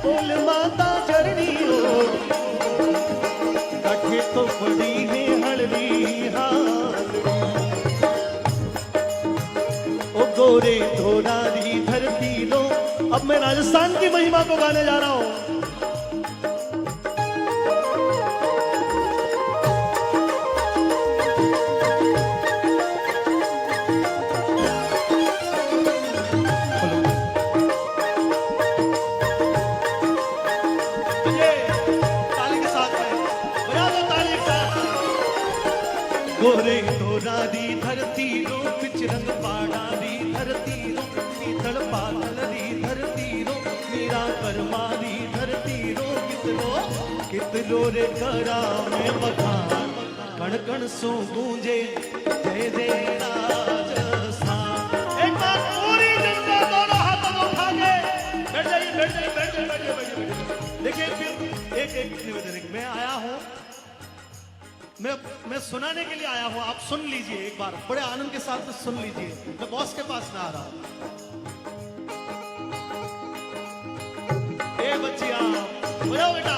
बोल माता चरणी हो कठे तो पड़ी है हल्दी ओ गोरे धोना दी धरती लो। अब मैं राजस्थान की महिमा को गाने जा रहा हूं। गोरे धोना दी धरती रो पिच रंग पाड़ा दी धरती रो शीतल पातल दी धरती रो मीरा कर्मा दी धरती रो कितलो रे करा में बखान कण कण सो गूंजे जय जय राजस्थान। एक बार पूरी जनता दोनों हाथों को उठा के बैठ जाइए बैठ जाइए बैठ जाइए बैठ जाइए। देखिए फिर एक निवेदन मैं आया हूं, मैं सुनाने के लिए आया हूं। आप सुन लीजिए एक बार बड़े आनंद के साथ सुन लीजिए। मैं बॉस के पास ना आ रहा हूं। ए बच्चिया बजाओ बेटा।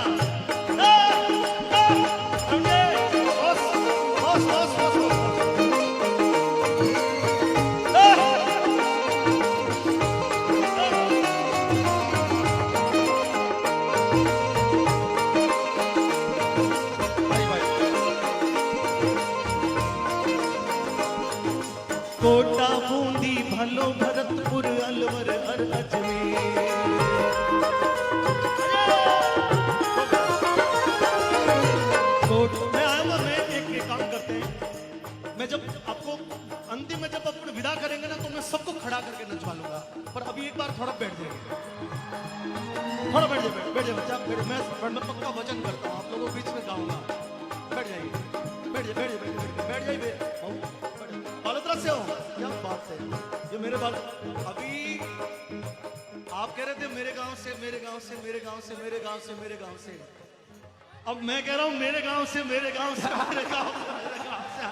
कोटा बूंदी भलो भरतपुर अलवर हर अजमेर। मैं आया हूं, मैं एक काम करते हैं। मैं जब आपको अंतिम में जब आपको विदा करेंगे ना तो मैं सबको खड़ा करके नचवा लूंगा। पर अभी एक बार थोड़ा बैठ जाइए, थोड़ा बैठ जाइए बैठ जाइए बच्चा। मैं पक्का वचन करता हूँ आप लोगों के बीच में गाऊंगा। बैठ जाइए बैठ जाइए बैठ जाइए बैठ जाइए। बालोतरा से हो क्या बात है ये मेरे बाल। अभी आप कह रहे थे मेरे गांव से मेरे गांव से मेरे गांव से मेरे गांव से मेरे गांव से। अब मैं कह रहा हूं मेरे गांव से मेरे गांव से मेरे गांव से मेरे गांव से।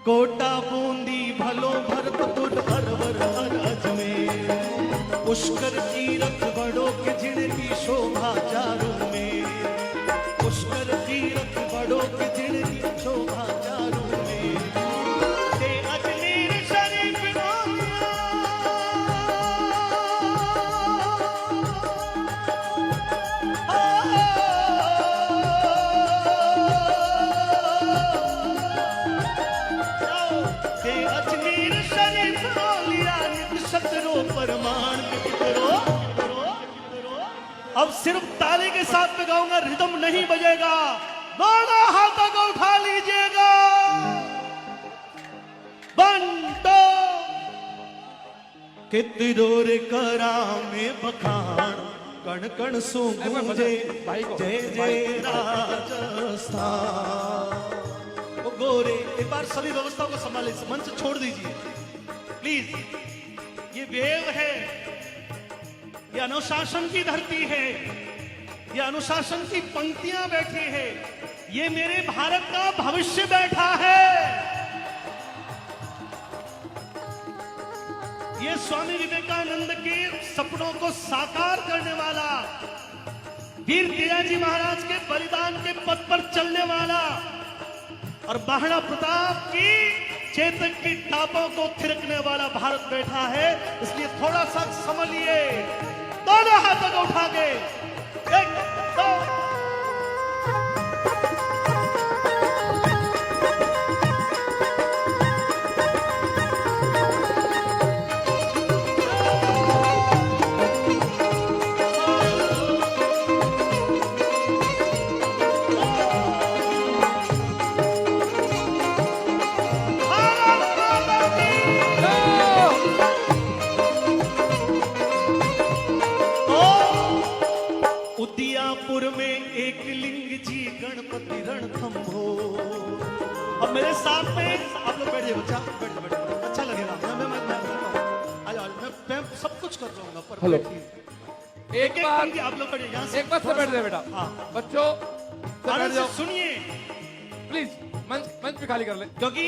कोटा बूंदी भलो भरतपुर अलवर हर अजमेर। पुष्कर तीरथ बड़ो के जिण की शोभा चारों में। पुष्कर तीरथ बड़ो के जिण की शोभा चारों में। ते अजमेर शरीफ ते अजमेर शरीफ लिया नित सतरो परमाण करो। अब सिर्फ ताली के साथ में गाऊंगा, रिदम नहीं बजेगा। दोनों हाथों को उठा लीजिएगा। बंटो कितरो रे करा में बखान कण कण सो गूंजे जय जय राजस्थान। वो गोरे एक बार सभी व्यवस्था को संभाले, मंच छोड़ दीजिए प्लीज। ये वेव है, ये अनुशासन की धरती है, ये अनुशासन की पंक्तियां बैठी है। ये मेरे भारत का भविष्य बैठा है। ये स्वामी विवेकानंद के सपनों को साकार करने वाला, वीर तेजाजी महाराज के बलिदान के पथ पर चलने वाला और महाराणा प्रताप की चेतक की टापों को थिरकने वाला भारत बैठा है। इसलिए थोड़ा सा संभलिए। दोनों हाथों को उठा के एक दो। उदयपुर में एक लिंग जी गणपति रणथंभो। अब मेरे साथ में आप लोग बैठ जाइए बच्चा, बैठ बैठ अच्छा लगेगा। मैं सब कुछ कर रहा हूँ पर एक बार आप लोग बैठ जाइए। एक बार से बैठ जाए बेटा। हाँ बच्चों बैठ जाओ। सुनिए प्लीज, मंच भी खाली कर ले, क्योंकि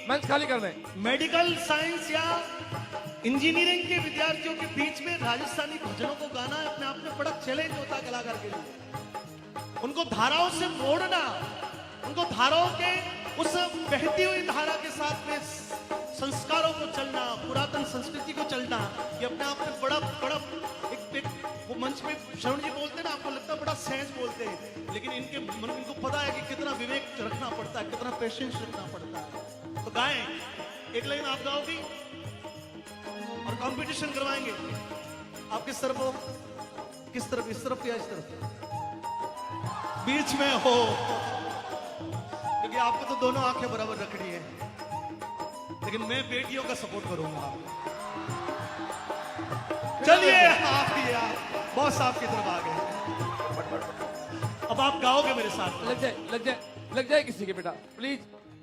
मंच खाली कर ले। मेडिकल साइंस या इंजीनियरिंग के विद्यार्थियों के बीच में राजस्थानी भजनों को गाना अपने आप में बड़ा चैलेंज होता है कलाकार के लिए। उनको धाराओं से मोड़ना, उनको धाराओं के उस बहती हुई धारा के साथ में संस्कारों को चलना, पुरातन संस्कृति को चलना, ये अपने आप में बड़ा बड़ा एक वो मंच में शरण जी बोलते हैं ना, आपको लगता है बड़ा सहज बोलते हैं, लेकिन इनको पता है कि कितना विवेक रखना पड़ता है, कितना पेशेंस रखना पड़ता है। तो गाएं, एक लाइन आप गाओगी और कंपटीशन करवाएंगे। आप किस तरफ हो? किस तरफ? इस तरफ या इस तरफ? बीच में हो, क्योंकि आपको तो दोनों आंखें बराबर रखनी है, लेकिन मैं बेटियों का सपोर्ट करूंगा। चलिए आप ही आप बॉस आपकी तरफ आ गए। अब आप गाओगे मेरे साथ। लग जाए किसी के बेटा प्लीज।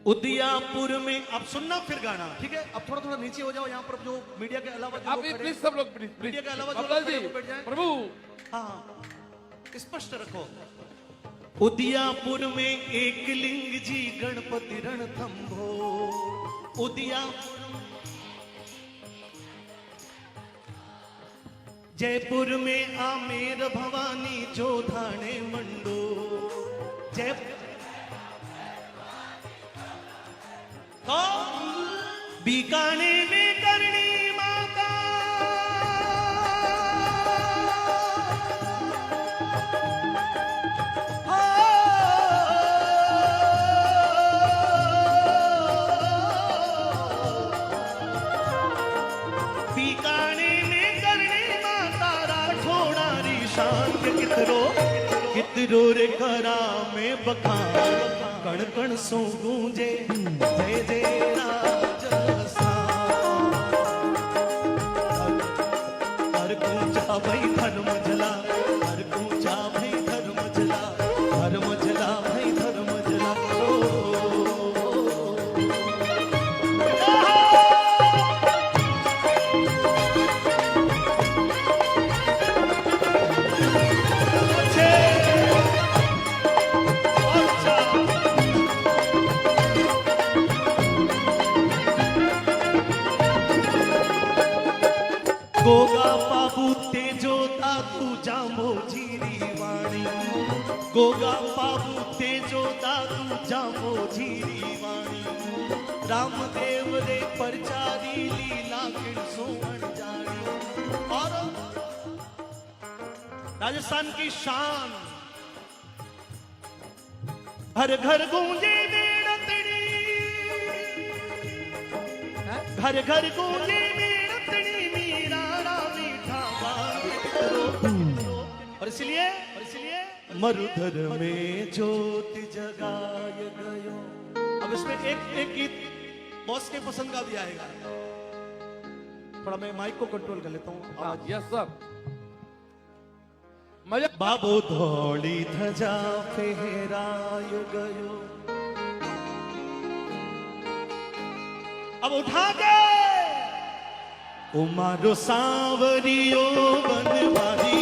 उदयापुर में आप सुनना फिर गाना, ठीक है? अब थोड़ा थोड़ा नीचे हो जाओ, यहाँ पर जो मीडिया के अलावा आप प्लीज सब लोग प्लीज मीडिया के अलावा जो अब्दुल लोग जी खड़े हो बैठ जाएं। प्रभु हाँ, स्पष्ट रखो। उदयापुर में एक लिंग जी गणपति रणथंभो। उदयापुर जयपुर में आमेर भवानी जो धाणे मंडो। जयपुर बीकाने में करणी माता। बीकाने में करणी माता राठौड़ारी शान के कितरो रे करा में बखान। कण कण सो गूंजे जय जय राजस्थान। हर कूंचा भाई धर्म जला, हर कूंचा भाई धर्म जला, धर्म जला भाई धर्म जला। गोगा बाबू तेजो दादू जामो जीरी वाणी। गोगा बाबू तेजो दादू जामो जीरी वाणी। रामदेव रे परचारी लीला किण सोहन जानी। और राजस्थान की शान, हर घर गूंजे मेड़तड़ी, घर घर गूंजे मेड़तड़ी। और इसलिए मरुधर में ज्योति जगाए गयो। अब इसमें एक गीत बॉस के पसंद का भी आएगा। थोड़ा मैं माइक को कंट्रोल कर लेता हूँ। यस सर मजा। बाबू धौली ध्वजा फहराए गयो। अब उठा के उमारो सांवरियो बनवारी।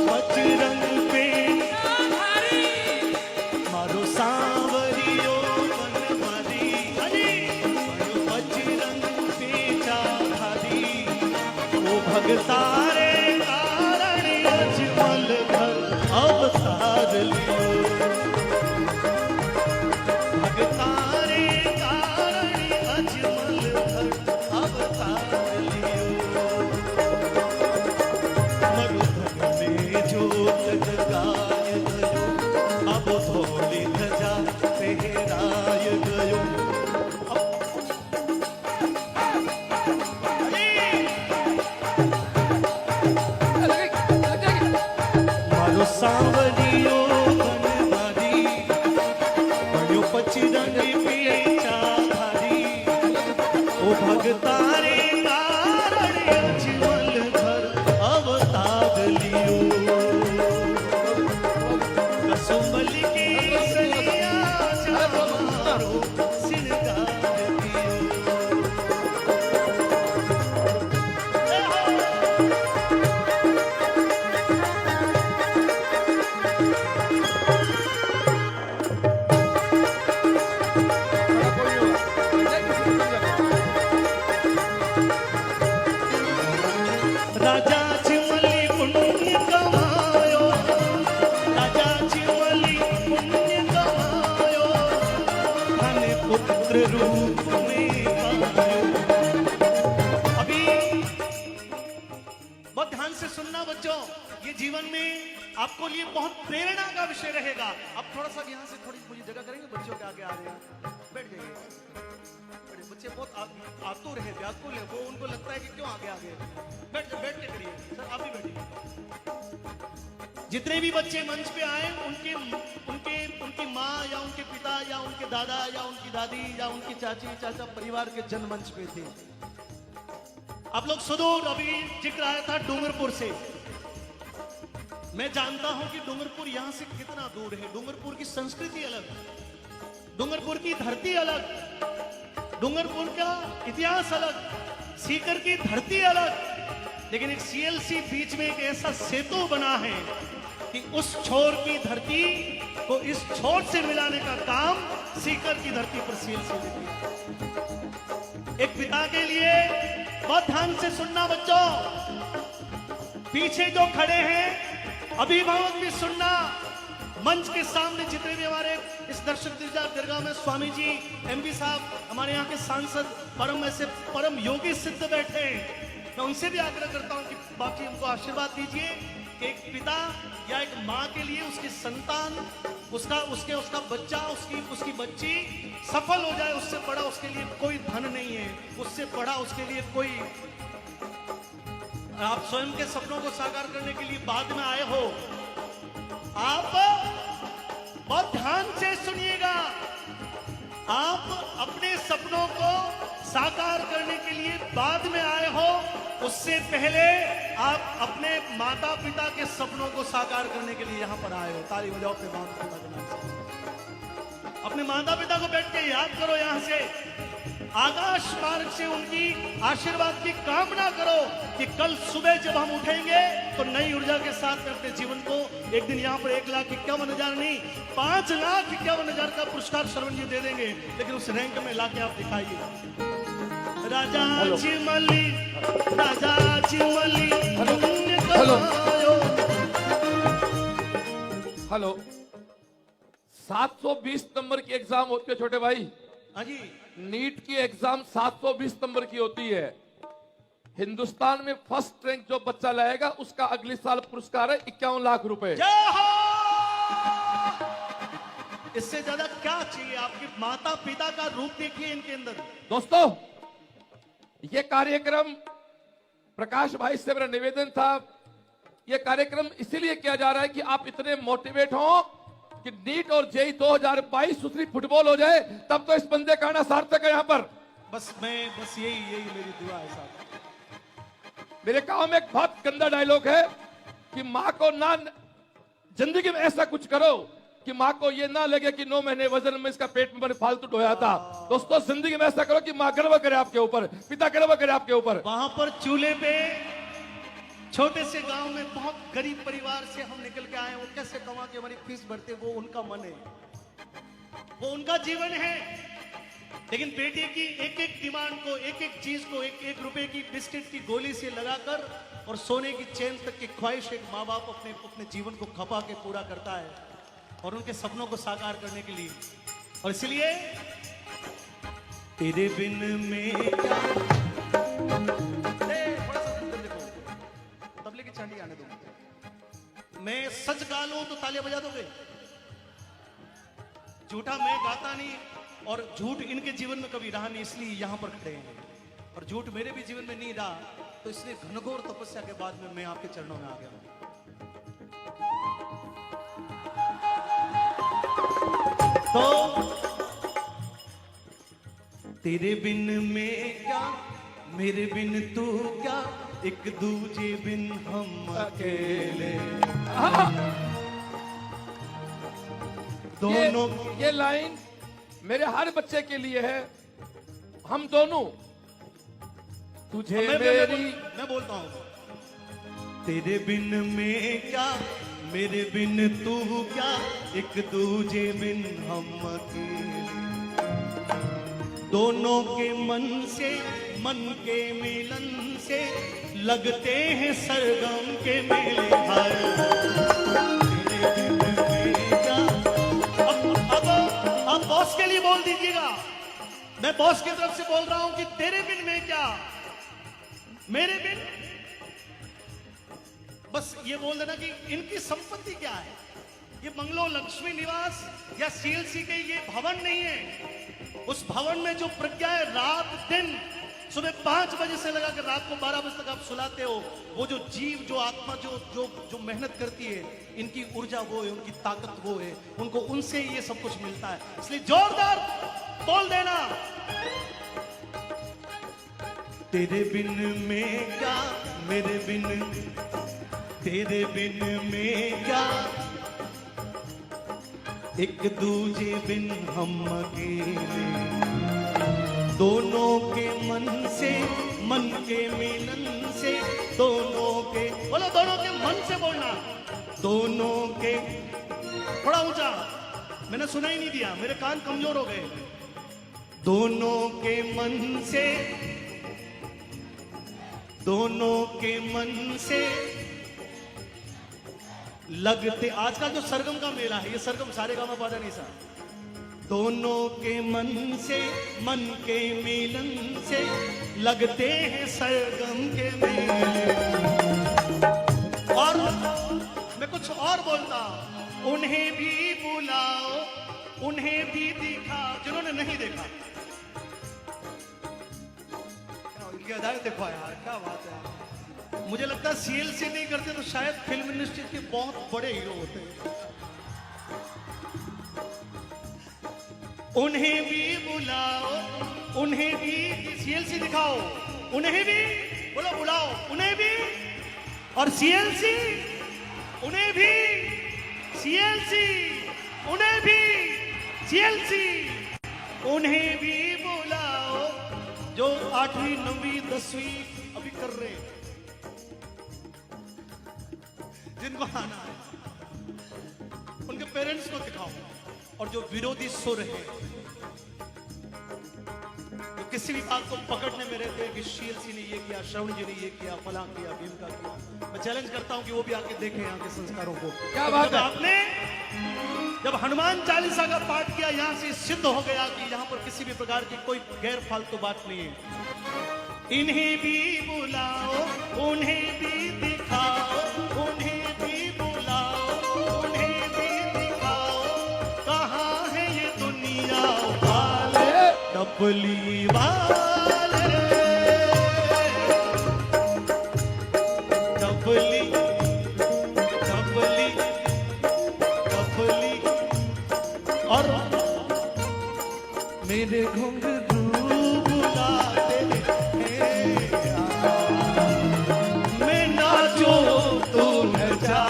बजरंग पे मारो सांवरियो बनवारी। बजरंग पे चाधारी। ओ भगतारे कारण अजमल घर अवतार लियो। भगतारे कारण अजमल घर अवतार लियो। मरुधर में ज्योत जगाए गयो। अब धौली ध्वजा फहराए गयो। राजा चिमली पुण्य कमायो, राजा चिमली पुण्य कमायो, धन पुत्र रूप में पायो। अभी बहुत ध्यान से सुनना बच्चों, ये जीवन में आपको लिए बहुत प्रेरणा का विषय रहेगा। अब थोड़ा सा यहाँ से थोड़ी मुझे जगह करेंगे, बच्चों के आगे आ रहे हैं, बैठ जाइए। बच्चे बहुत आतुर है, व्याकुल है, वो उनको लगता है कि क्यों आगे आगे। बैठ के करिए सर, आप भी बैठिए। जितने भी बच्चे मंच पे आए उनकी माँ या उनके पिता या उनके दादा या उनकी दादी या उनकी चाची चाचा परिवार के जनमंच पे थे। आप लोग सुदूर, अभी जिक्र आया था डूंगरपुर से। मैं जानता हूं कि डूंगरपुर यहां से कितना दूर है। डूंगरपुर की संस्कृति अलग, डूंगरपुर की धरती अलग, डूंगरपुर का इतिहास अलग, सीकर की धरती अलग। लेकिन एक सीएलसी बीच में एक ऐसा सेतु बना है कि उस छोर की धरती को इस छोर से मिलाने का काम सीकर की धरती पर सीएलसी ने किया। एक पिता के लिए बहुत ध्यान से सुनना बच्चों, पीछे जो खड़े हैं अभिभावक भी सुनना, मंच के सामने जितने भी हमारे इस दर्शक दीर्घा में स्वामी जी, एमपी साहब, हमारे यहाँ के सांसद, परम योगी सिद्ध बैठे हैं। मैं उनसे भी आग्रह करता हूँ कि बाकी हमको आशीर्वाद दीजिए कि एक पिता या एक माँ के लिए उसकी संतान, उसका बच्चा, उसकी बच्ची सफल हो जाए, उससे बड़ा उसके लिए कोई धन नहीं है, उससे बड़ा उसके लिए कोई। आप स्वयं के सपनों को साकार करने के लिए बाद में आए हो, आप बहुत ध्यान से सुनिएगा। आप अपने सपनों को साकार करने के लिए बाद में आए हो, उससे पहले आप अपने माता पिता के सपनों को साकार करने के लिए यहां पर आए हो। ताली बजाओ अपने माता पिता के नाम से। अपने माता पिता को बैठ के याद करो, यहां से आकाश मार्ग से उनकी आशीर्वाद की कामना करो कि कल सुबह जब हम उठेंगे तो नई ऊर्जा के साथ में अपने जीवन को एक दिन यहाँ पर 1,51,000 नहीं 5,51,000 का पुरस्कार शरवण जी दे देंगे। लेकिन उस रैंक में लाके आप दिखाइए। राजा चिमली, राजा चिमली, हेलो, 720 नंबर की एग्जाम होती है छोटे भाई। हाँ जी, नीट की एग्जाम 720 नंबर की होती है। हिंदुस्तान में फर्स्ट रैंक जो बच्चा लाएगा उसका अगले साल पुरस्कार है 51 लाख रुपए। इससे ज्यादा क्या चाहिए? आपके माता पिता का रूप देखिए इनके अंदर। दोस्तों, ये कार्यक्रम प्रकाश भाई से मेरा निवेदन था, ये कार्यक्रम इसीलिए किया जा रहा है कि आप इतने मोटिवेट हो कि नीट और जेई 2022 सुथरी फुटबॉल हो जाए, तब तो इस बंदे का आना सार्थक है यहाँ पर। बस यही मेरी दुआ है साहब। मेरे गांव में एक बहुत गंदा डायलॉग है कि माँ को ना जिंदगी में ऐसा कुछ करो कि माँ को ये ना लगे कि 9 महीने वजन में इसका पेट में फालतू ढोया था। दोस्तों, जिंदगी में ऐसा करो कि माँ गर्व करे आपके ऊपर, पिता गर्व करे आपके ऊपर। वहां पर चूल्हे पे छोटे से गांव में बहुत गरीब परिवार से हम निकल के आए, वो कैसे कमा के हमारी फीस भरते, वो उनका मन है, वो उनका जीवन है। लेकिन बेटे की एक एक डिमांड को, एक एक चीज को, एक एक रुपए की बिस्किट की गोली से लगाकर और सोने की चेन तक की ख्वाहिश एक माँ बाप अपने जीवन को खपा के पूरा करता है और उनके सपनों को साकार करने के लिए। और इसलिए तेरे बिन में क्या, थोड़ा सा देखो, तबले की चांदी आने दो। मैं सच गा लूं तो तालियां बजा दोगे? झूठा मैं गाता नहीं, और झूठ इनके जीवन में कभी रहा नहीं, इसलिए यहां पर खड़े हैं। और झूठ मेरे भी जीवन में नहीं रहा, तो इसलिए घनघोर तपस्या के बाद में मैं आपके चरणों में आ गया हूं। तो तेरे बिन मैं क्या, मेरे बिन तू क्या, एक दूजे बिन हम अकेले। दोनों ये लाइन मेरे हर बच्चे के लिए है। हम दोनों तुझे मैं बोलता हूं, तेरे बिन मैं क्या, मेरे बिन तू क्या, एक दूजे बिन हम अकेले। दोनों के मन से, मन के मिलन से लगते हैं सरगम के मेले भाई। तेरे बिन में क्या। अब बॉस के लिए बोल दीजिएगा, मैं बॉस की तरफ से बोल रहा हूं कि तेरे बिन में क्या, मेरे बिन। बस ये बोल देना कि इनकी संपत्ति क्या है, ये बंगलो लक्ष्मी निवास या सीएलसी के ये भवन नहीं है। उस भवन में जो प्रज्ञा है, रात दिन सुबह 5 बजे से लगा कर रात को 12 बजे तक आप सुलाते हो, वो जो जीव, जो आत्मा, जो जो जो मेहनत करती है, इनकी ऊर्जा वो है, उनकी ताकत वो है, उनको उनसे ये सब कुछ मिलता है। इसलिए जोरदार बोल देना, तेरे बिन में क्या, मेरे बिन, तेरे बिन में क्या, एक दूजे बिन हम अकेले, दोनों के मन से, मन के मिलन से, दोनों के, बोलो दोनों के मन से बोलना, दोनों के, थोड़ा ऊंचा, मैंने सुना ही नहीं दिया, मेरे कान कमजोर हो गए। दोनों के मन से, दोनों के मन से लगते, आज का जो सरगम का मेला है, ये सरगम सारेगामा पाधा नहीं सा, दोनों के मन से, मन के मिलन से लगते हैं सरगम के मेले। और मैं कुछ और बोलता, उन्हें भी बुलाओ, उन्हें भी दिखाओ जिन्होंने नहीं देखा। इनकी अदाएं देखो यार, क्या बात है। मुझे लगता है सीएलसी नहीं करते तो शायद फिल्म इंडस्ट्री के बहुत बड़े हीरो होते हैं। उन्हें भी बुलाओ, उन्हें भी, सीएलसी दिखाओ, उन्हें भी बोलो, बुलाओ उन्हें भी, और सीएलसी उन्हें भी, सीएलसी उन्हें भी, सीएलसी उन्हें भी बुलाओ, जो 8वीं 9वीं 10वीं अभी कर रहे हैं, जिनको आना है, उनके पेरेंट्स को दिखाओ। और जो विरोधी सुर है, जो किसी भी बात को पकड़ने में रहते हैं कि सीएलसी ने ये किया, श्रवण जी ने ये किया, फलां किया, भीम का किया, मैं चैलेंज करता हूं कि वो भी आके देखें यहाँ के संस्कारों को। क्या बात है। आपने जब हनुमान चालीसा का पाठ किया, यहां से सिद्ध हो गया कि यहां पर किसी भी प्रकार की कोई गैर फालतू बात नहीं है। इन्हें भी बुलाओ, उन्हें भी दिखाओ, उन्हें भी बुलाओ, उन्हें भी दिखाओ, कहाँ है ये दुनिया वाले, डबली वाले, डबली, डबली, डबली। और मेरे घुंघरू बुलाते हैं, मैं नाचो तू नचा।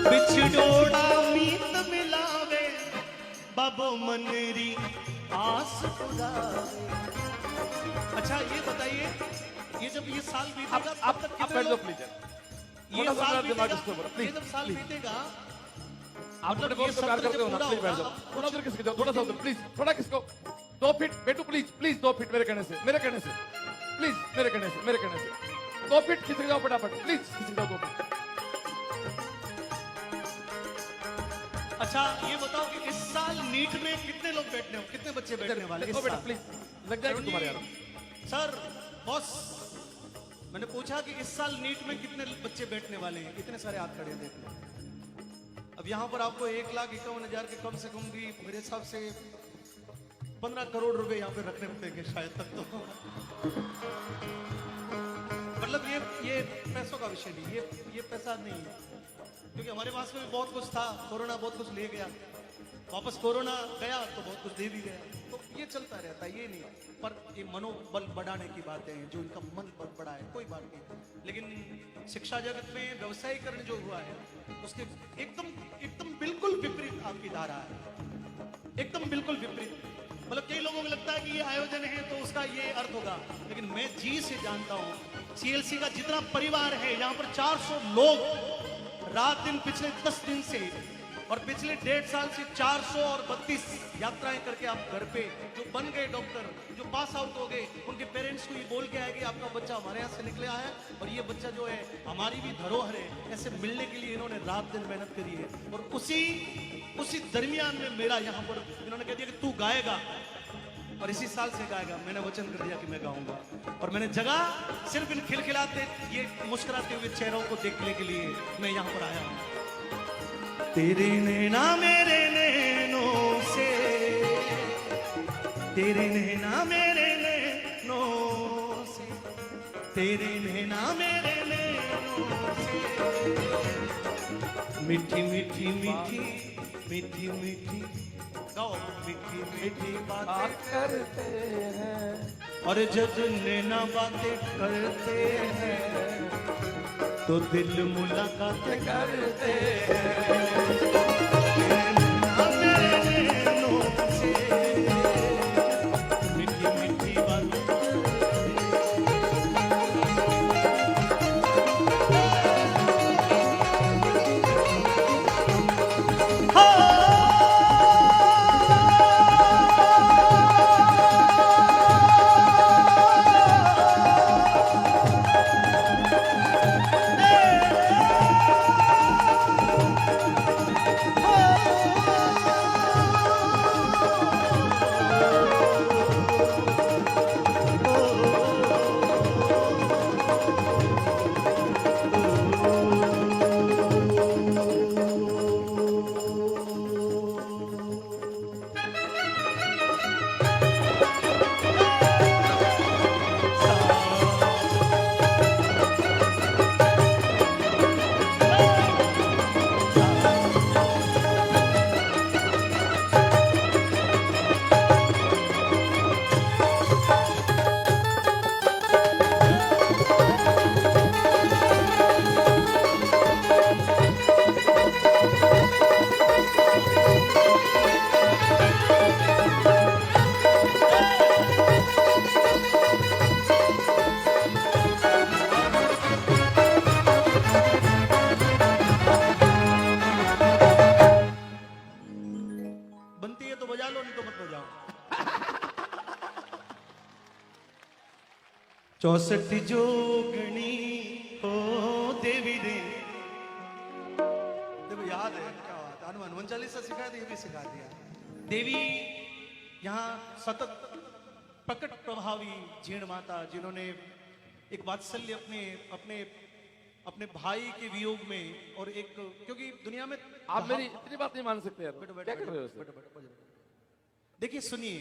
बिछड़ोड़ा मीत मिलावे, बाबो मनरी आस पुरावे। अच्छा ये बताइए, ये जब ये साल बीतेगा, आप बैठ जाओ प्लीज, ये थोड़ा सा साल अपना दिमाग बीतेगा, इसके ऊपर, ये प्लीज जब साल प्लीज। बीतेगा, आप मतलब अपने ये बॉस को प्यार सत्र करते हो जब ना, पूरा प्लीज बैठ होगा, जाओ, थोड़ा उधर किसके जाओ, थोड़ा सा उधर प्लीज, थोड़ा किसको 2 फीट बेटू, प्लीज प्लीज 2 फीट, मेरे कहने से, मेरे कहने से, प्लीज मेरे कहने से, मेरे कहने से 2 फीट खिसक जाओ फटाफट, प्लीज खिसक जाओ 2 फीट। अच्छा ये बताओ कि इस साल नीट में कितने लोग बैठने, कितने बच्चे बैठने वाले इस देखो बेटा साल? प्लीज, लग जाएगी तुम्हारे यार। सर बॉस, मैंने पूछा कि इस साल नीट में कितने बच्चे बैठने वाले हैं, कितने सारे हाथ खड़े हैं देखने। अब यहाँ पर आपको 1,51,000 के कम से कम भी मेरे हिसाब से 15 करोड़ रुपए यहाँ पे रखने पड़ेंगे शायद तक तो। मतलब ये पैसों का विषय नहीं, ये पैसा नहीं है, क्योंकि हमारे पास में भी बहुत कुछ था, कोरोना बहुत कुछ ले गया, वापस कोरोना गया तो बहुत कुछ दे भी गया। तो ये चलता रहता है, ये नहीं, पर ये मनोबल बढ़ाने की बातें हैं, जो इनका मन बल बढ़ा है, कोई बात नहीं। लेकिन शिक्षा जगत में व्यवसायीकरण जो हुआ है, उसके एकदम एकदम बिल्कुल विपरीत आपकी धारा है, एकदम बिल्कुल विपरीत। मतलब कई लोगों को लगता है कि ये आयोजन है तो उसका ये अर्थ होगा, लेकिन मैं जी से जानता हूं सीएलसी का जितना परिवार है, यहाँ पर 400 लोग रात दिन पिछले 10 दिन से और पिछले 1.5 साल से 432 यात्राएं करके आप घर पे जो बन गए डॉक्टर, जो पास आउट हो गए, उनके पेरेंट्स को ये बोल के आए कि आपका बच्चा हमारे यहाँ से निकले आया है और ये बच्चा जो है हमारी भी धरोहर है, ऐसे मिलने के लिए इन्होंने रात दिन मेहनत करी है। और उसी दरमियान में मेरा यहाँ पर इन्होंने कह दिया कि तू गाएगा और इसी साल से गाएगा। मैंने वचन कर दिया कि मैं गाऊंगा और मैंने जगह सिर्फ इन खिलखिलाते ये मुस्कुराते हुए चेहरों को देखने के लिए मैं यहाँ पर आया हूँ। तेरे नैना मेरे नैनों से, तेरे नैना मेरे नैनों से, तेरे नैना मेरे नैनों से, मीठी मीठी मीठी मीठी मीठी गाओ, मीठी मीठी बातें करते हैं और जब नैना बातें करते हैं तो दिल मुलाकातें करते हैं। मेरे नैनों से मीठी मीठी बातें बनती है तो बजा लो, नहीं तो मत बजाओ। 64 जोगणी हो देवी दे, देखो याद है क्या बात, हनुमान चालीसा सिखा दिया, ये भी सिखा दिया। देवी यहाँ सतत प्रकट प्रभावी जीण माता, जिन्होंने एक वात्सल्य अपने अपने अपने भाई के वियोग में और एक, क्योंकि दुनिया में आप मेरी इतनी बात नहीं मान सकते यार, क्या कर रहे हो इससे? देखिए सुनिए,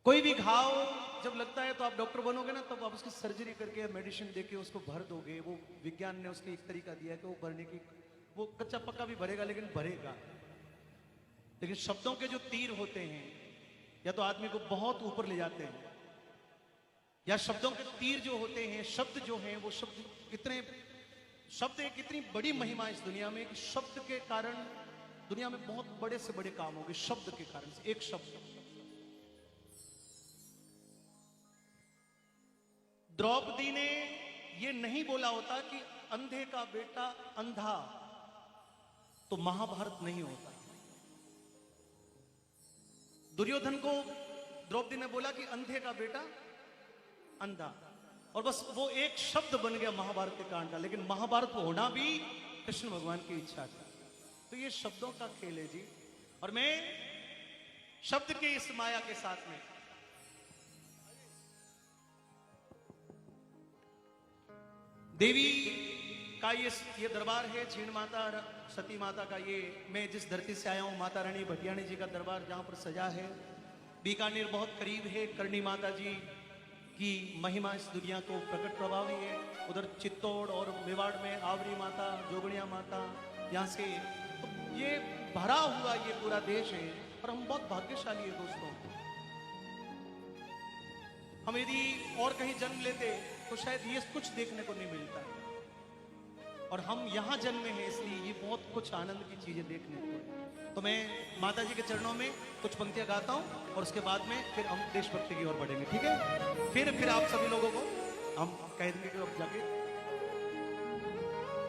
कोई भी घाव जब लगता है तो आप डॉक्टर बनोगे ना, तब आप उसकी सर्जरी करके मेडिसिन देके उसको भर दोगे। वो विज्ञान ने उसके एक तरीका दिया कि वो भरने की, वो कच्चा पक्का भी भरेगा लेकिन भरेगा। लेकिन शब्दों के जो तीर होते हैं या तो आदमी को बहुत ऊपर ले जाते हैं, या शब्दों के तीर जो होते हैं, शब्द जो हैं वो शब्द एक इतनी बड़ी महिमा इस दुनिया में कि शब्द के कारण दुनिया में बहुत बड़े से बड़े काम हो गए, शब्द के कारण से। एक शब्द, द्रौपदी ने ये नहीं बोला होता कि अंधे का बेटा अंधा, तो महाभारत नहीं होता। दुर्योधन को द्रौपदी ने बोला कि अंधे का बेटा अंधा, और बस वो एक शब्द बन गया महाभारत के कांड का। लेकिन महाभारत होना भी कृष्ण भगवान की इच्छा थी। तो ये शब्दों का खेल है जी। और मैं शब्द के इस माया के साथ में देवी का ये दरबार है, जीण माता सती माता का, ये मैं जिस धरती से आया हूं, माता रानी भटियाणी जी का दरबार जहां पर सजा है। बीकानेर बहुत करीब है। करणी माता जी की महिमा इस दुनिया को प्रकट प्रभावी है। उधर चित्तौड़ और मेवाड़ में आवरी माता, जोगणिया माता, यहाँ से ये भरा हुआ ये पूरा देश है और हम बहुत भाग्यशाली है दोस्तों। हम यदि और कहीं जन्म लेते तो शायद ये कुछ देखने को नहीं मिलता, और हम यहां जन्मे हैं इसलिए ये बहुत कुछ आनंद की चीजें देखने को है। तो मैं माता जी के चरणों में कुछ पंक्तियां गाता हूं और उसके बाद में फिर हम देशभक्ति की ओर बढ़ेंगे, ठीक है? फिर आप सभी लोगों को हम कह देंगे कि अब जाके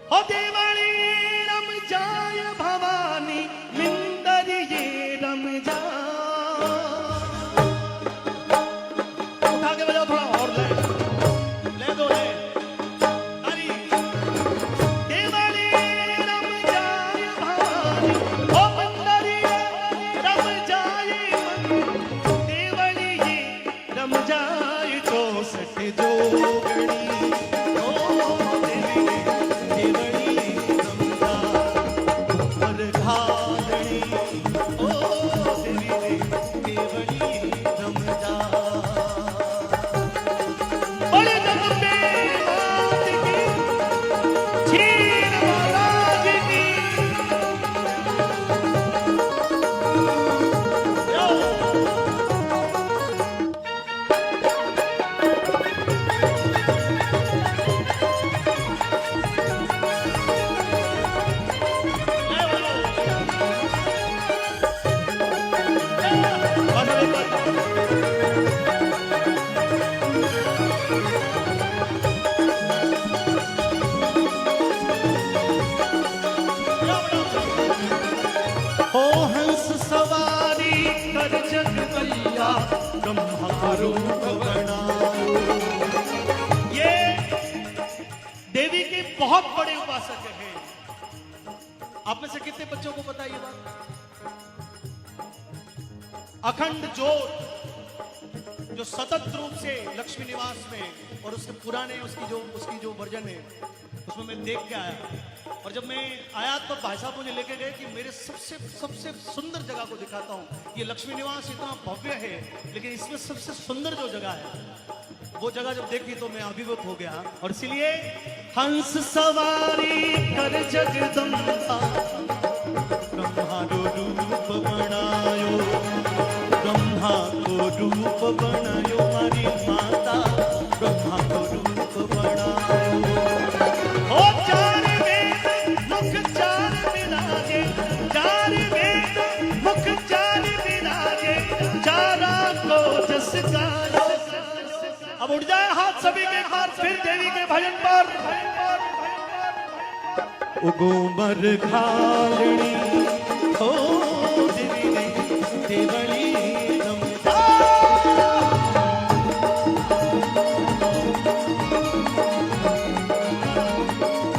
हो देवानी रम जाय भवानी मिंदर ये रम जा। उठा के बजाओ थोड़ा और ले दो ले ताली। देवानी रम जाय भवानी ओ मिंदर ये रम जाय देवानी ये रम जाय 64 जोगणी देवी के बहुत बड़े उपासक हैं। आप में से कितने बच्चों को पता है ये बात? अखंड ज्योत जो सतत रूप से लक्ष्मी निवास में और उसके पुराने उसकी जो वर्जन है उसमें मैं देख के आया, और जब मैं आया तो भाई साहब मुझे लेके गए कि मेरे सबसे सुंदर जगह को दिखाता हूं। ये लक्ष्मी निवास इतना भव्य है, लेकिन इसमें सबसे सुंदर जो जगह है वो जगह जब देखी तो मैं अभिभूत हो गया। और इसीलिए हंस सवारी कर जगदम्बा ब्रह्मा को रूप बनायो, ब्रह्मा को रूप बनायो हमारी माता, ब्रह्मा को रूप बनायो। ओ चार वेद मुख चार विराजे, चार वेद मुख चार विराजे, चारा को जस गायो। अब उठ जाए हाथ सभी के हाथ, फिर देवी के भजन पर। उगोमर खालड़ी ओ देवी ने देवली रमता।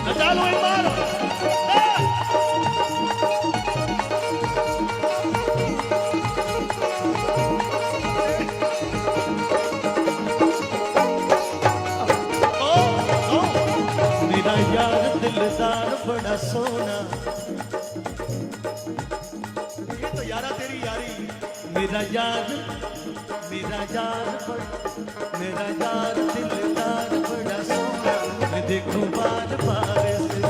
नचा लो एक बार। दिलदार बड़ा सोना, ये तो यारा तेरी यारी। मेरा यार दिलदार बड़ा सोना, मैं देखूं बार बार से।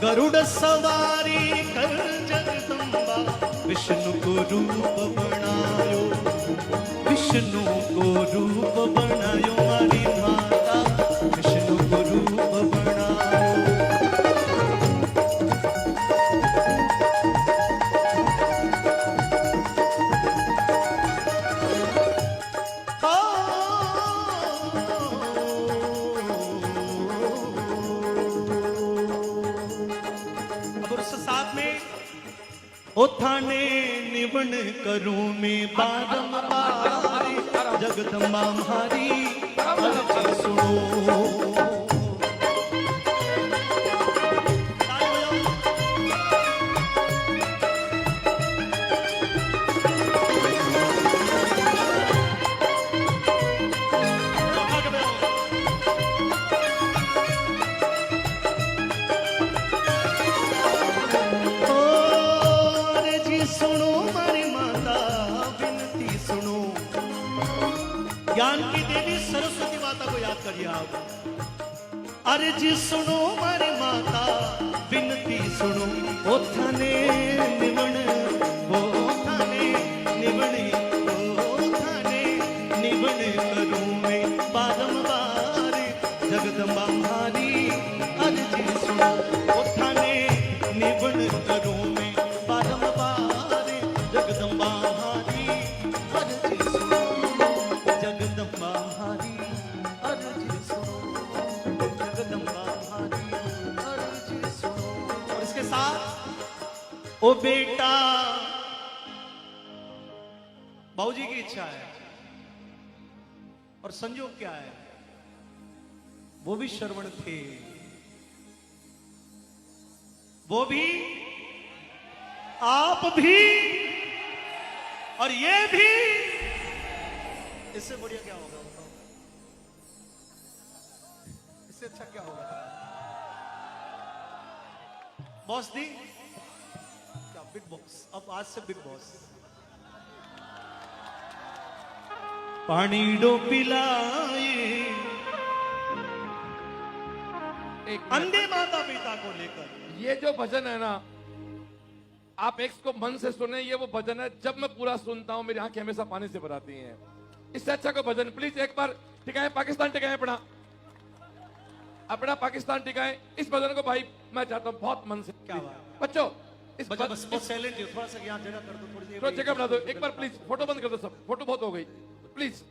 गरुड़ सवारी कर जगदम्बा, विष्णु को रूप बनायो, विष्णु को रूप बनायो हमारी माता, विष्णु को रूप बनायो। अब उसके साथ में ओ थाने निवण करूं मैं बारंबार, जगदम्बा हमारी अर्जी सुनो। ज्ञान की देवी सरस्वती माता को याद करिए आप। अरे जी सुनो मारी माता विनती सुनो, ओ थाने निवण, ओ थाने निवण, ओ थाने निवण करूं मैं बारंबार जगदम्बा हमारी। अरे जी सुनो, ओ थाने निवण करूं मैं बारंबार जगदम्बा हमारी। अरे जी सुनो जगदम्बा हमारी, अरे जी सुनो जगदम्बा हमारी, अरे जी सुनो। और इसके साथ ओ बेटा, बाबूजी की इच्छा है और संजोग क्या है, वो भी श्रवण थे, वो भी, आप भी, और ये भी। इससे बढ़िया क्या होगा बताओ? इससे अच्छा क्या होगा? बॉस दी क्या, बिग बॉस, अब आज से बिग बॉस। पानी डो पिलाए एक मिनट। अंधे माता पिता को लेकर। ये जो भजन है ना, आप एक को मन से सुने, ये वो भजन है जब मैं पूरा सुनता हूं मेरी आंखें हमेशा पानी से भर आती हैं। इससे अच्छा कोई भजन प्लीज एक बार टिकाएं, पाकिस्तान टिकाएं अपना, अपना पाकिस्तान टिकाएं। इस भजन को भाई मैं चाहता हूं बहुत मन से। क्या बात? बच्चों इस बस बस बस साइलेंट हो, थोड़ा सा यहाँ जगह कर दो, थोड़ी सी थोड़ा जगह बना दो एक बार प्लीज। फोटो बंद कर दो सब, फोटो बहुत हो गई प्लीज।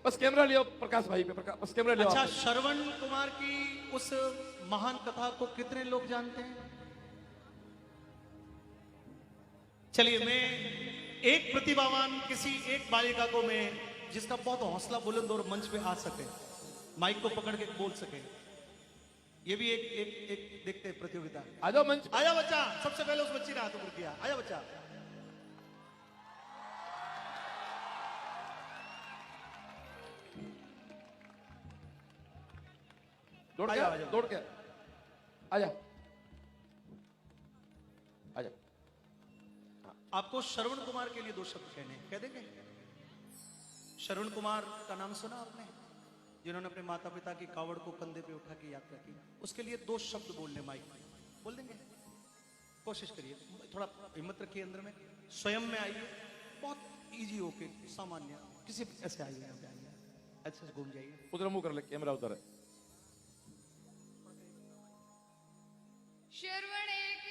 बस कैमरा लियो प्रकाश भाई पे, बस कैमरा लियो। अच्छा, श्रवण कुमार की उस महान कथा को कितने लोग जानते हैं? चलिए, मैं एक प्रतिभावान किसी एक बालिका को, मैं जिसका बहुत हौसला बुलंद और मंच पे आ सके, माइक को पकड़ के बोल सके, ये भी एक देखते हैं प्रतियोगिता। आ जाओ मंच। आया बच्चा, सबसे पहले उस बच्ची ने हाथ ऊपर किया। आया बच्चा, दौड़ आजा, के आजा। दौड़ के आजा आजा। आपको श्रवण कुमार के लिए दो शब्द कहने हैं, कह देंगे? श्रवण कुमार का नाम सुना आपने, जिन्होंने अपने माता पिता की कावड़ को कंधे पे उठा के यात्रा की? उसके लिए दो शब्द बोलने माइक में, बोल देंगे? कोशिश करिए, थोड़ा हिम्मत रखिए अंदर में, स्वयं में आइए, बहुत इजी होके सामान्य, किसी ऐसे आइए, यहाँ पे आइए, अच्छे से घूम जाइए। उधर मुंह कर ले, कैमरा उधर है। श्रवण एक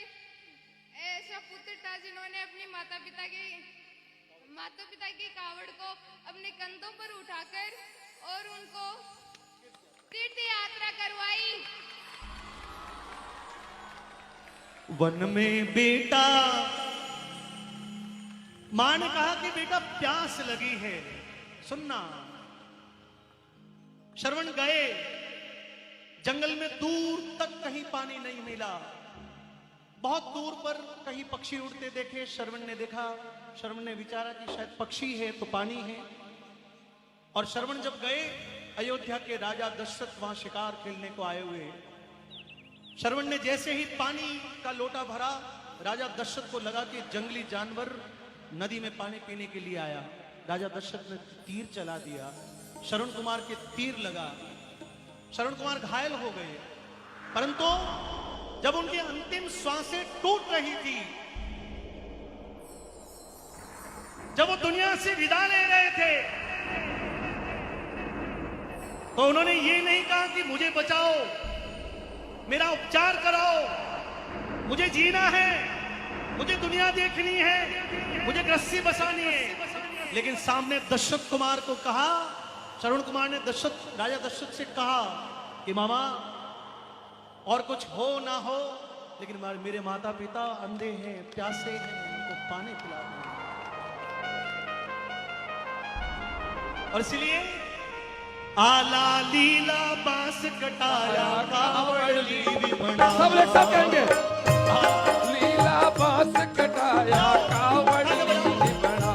ऐसा पुत्र था जिन्होंने अपनी माता पिता की कावड़ को अपने कंधों पर उठाकर और उनको तीर्थ यात्रा करवाई। वन में बेटा, मां ने कहा कि बेटा प्यास लगी है, सुनना। श्रवण गए, जंगल में दूर तक कहीं पानी नहीं मिला, बहुत दूर पर कहीं पक्षी उड़ते देखे। श्रवण ने देखा, श्रवण ने विचारा कि शायद पक्षी है तो पानी है। और श्रवण जब गए, अयोध्या के राजा दशरथ वहां शिकार खेलने को आए हुए, श्रवण ने जैसे ही पानी का लोटा भरा, राजा दशरथ को लगा कि जंगली जानवर नदी में पानी पीने के लिए आया। राजा दशरथ ने तीर चला दिया, श्रवण कुमार के तीर लगा, श्रवण कुमार घायल हो गए। परंतु जब उनकी अंतिम श्वासें टूट रही थी, जब वो दुनिया से विदा ले रहे थे, तो उन्होंने ये नहीं कहा कि मुझे बचाओ, मेरा उपचार कराओ, मुझे जीना है, मुझे दुनिया देखनी है, मुझे रस्सी बसानी है। लेकिन सामने दशरथ कुमार को कहा, श्रवण कुमार ने राजा दशरथ से कहा कि मामा, और कुछ हो ना हो, लेकिन मेरे माता पिता अंधे हैं, प्यासे हैं, उनको पानी पिला दो। और इसलिए आला लीला बांस कटाया, कावड़ लीवी बना। सब एक साथ कहेंगे, लीला बांस कटाया, कावड़ लीवी बना।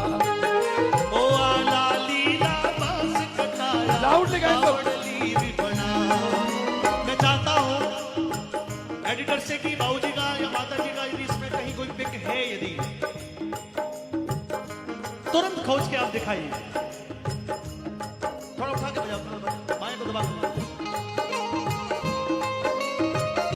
ओ आला लीला बांस कटाया, लाउड लगाएं तो। कावड़ लीवी बना। मैं चाहता हूं एडिटर से कि बाबूजी का या माता जी का यदि इसमें कहीं कोई पिक है, यदि तुरंत खोज के आप दिखाइए।